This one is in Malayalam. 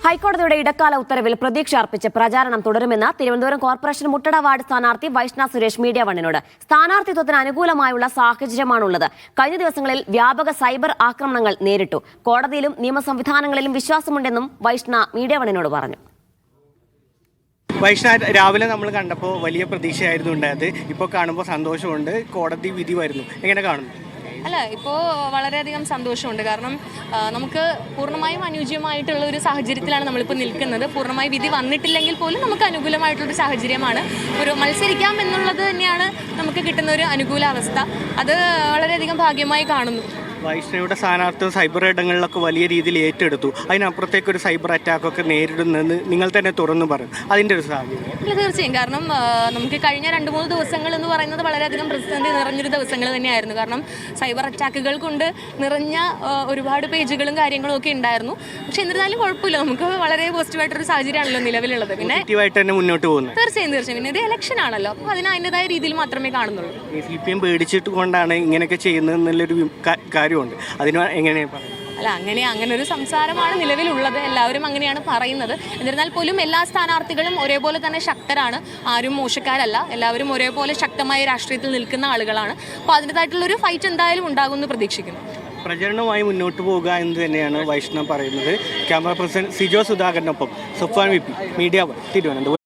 ഹൈക്കോടതിയുടെ ഇടക്കാല ഉത്തരവിൽ പ്രതീക്ഷ അർപ്പിച്ച് പ്രചാരണം തുടരുമെന്ന് തിരുവനന്തപുരം കോർപ്പറേഷൻ മുട്ടട വാർഡ് സ്ഥാനാർത്ഥി വൈഷ്ണ സുരേഷ് മീഡിയ വണ്ണിനോട്. സ്ഥാനാർത്ഥിത്വത്തിന് അനുകൂലമായുള്ള സാഹചര്യമാണുള്ളത്. കഴിഞ്ഞ ദിവസങ്ങളിൽ വ്യാപക സൈബർ ആക്രമണങ്ങൾ നേരിട്ടു. കോടതിയിലും നിയമ സംവിധാനങ്ങളിലും വിശ്വാസമുണ്ടെന്നും വൈഷ്ണ മീഡിയ വണ്ണിനോട് പറഞ്ഞു. വൈഷ്ണ, രാവിലെ നമ്മൾ കണ്ടപ്പോൾ വലിയ പ്രതീക്ഷയായിരുന്നു ഉണ്ടായത്. ഇപ്പോൾ കാണുമ്പോൾ സന്തോഷമുണ്ട്. കോടതി വിധി വരുന്നു, എങ്ങനെ കാണുന്നു? ഇപ്പോൾ വളരെയധികം സന്തോഷമുണ്ട്. കാരണം നമുക്ക് പൂർണ്ണമായും അനുയോജ്യമായിട്ടുള്ള ഒരു സാഹചര്യത്തിലാണ് നമ്മളിപ്പോൾ നിൽക്കുന്നത്. പൂർണ്ണമായി വിധി വന്നിട്ടില്ലെങ്കിൽ പോലും നമുക്ക് അനുകൂലമായിട്ടുള്ളൊരു സാഹചര്യമാണ്. ഒരു മത്സരിക്കാം എന്നുള്ളത് തന്നെയാണ് നമുക്ക് കിട്ടുന്ന ഒരു അനുകൂല അവസ്ഥ. അത് വളരെയധികം ഭാഗ്യമായി കാണുന്നു. വൈഷ്ണയുടെ സ്ഥാനാർത്ഥിത്വം സൈബർ ഇടങ്ങളിലൊക്കെ വലിയ രീതിയിൽ ഏറ്റെടുത്തു. അതിനപ്പുറത്തേക്കൊരു സൈബർ അറ്റാക്കൊക്കെ നേരിടുന്നെന്ന് നിങ്ങൾ തന്നെ തുറന്നു പറയും. അതിൻ്റെ ഒരു സാഹചര്യം തീർച്ചയായും. കാരണം നമുക്ക് കഴിഞ്ഞ 2-3 ദിവസങ്ങൾ എന്ന് പറയുന്നത് വളരെയധികം പ്രതിസന്ധി നിറഞ്ഞൊരു ദിവസങ്ങൾ തന്നെയായിരുന്നു. കാരണം സൈബർ അറ്റാക്കുകൾ കൊണ്ട് നിറഞ്ഞ ഒരുപാട് പേജുകളും കാര്യങ്ങളും ഒക്കെ ഉണ്ടായിരുന്നു. പക്ഷെ എന്നിരുന്നാലും കുഴപ്പമില്ല, നമുക്ക് വളരെ പോസിറ്റീവായിട്ടൊരു സാഹചര്യമാണല്ലോ നിലവിലുള്ളത്. പിന്നെ തന്നെ മുന്നോട്ട് പോകുന്നത് തീർച്ചയായും. പിന്നെ ഇത് ഇലക്ഷൻ ആണല്ലോ, അപ്പോൾ അതിന് അതിൻ്റെതായ രീതിയിൽ മാത്രമേ കാണുന്നുള്ളൂ. CPM പേടിച്ചിട്ട് കൊണ്ടാണ് ഇങ്ങനെയൊക്കെ ചെയ്യുന്നത് എന്നുള്ളൊരു കാര്യമുണ്ട്. അതിന് എങ്ങനെയാണ് പറയുന്നത്? അങ്ങനെ ഒരു സംസാരമാണ് നിലവിലുള്ളത്. എല്ലാവരും അങ്ങനെയാണ് പറയുന്നത്. എന്നിരുന്നാൽ പോലും എല്ലാ സ്ഥാനാർത്ഥികളും ഒരേപോലെ തന്നെ ശക്തരാണ്. ആരും മോശക്കാരല്ല. എല്ലാവരും ഒരേപോലെ ശക്തമായ രാഷ്ട്രീയത്തിൽ നിൽക്കുന്ന ആളുകളാണ്. അപ്പോൾ അതിൻ്റെതായിട്ടുള്ളൊരു ഫൈറ്റ് എന്തായാലും ഉണ്ടാകുമെന്ന് പ്രതീക്ഷിക്കുന്നു. പ്രചരണവുമായി മുന്നോട്ട് പോകുക എന്ന് തന്നെയാണ് വൈഷ്ണവ് പറയുന്നത്. ക്യാമറ പേഴ്സൺ സിജോ സുധാകരനൊപ്പം സുഫാൻ VP, മീഡിയ 1, തിരുവനന്തപുരം.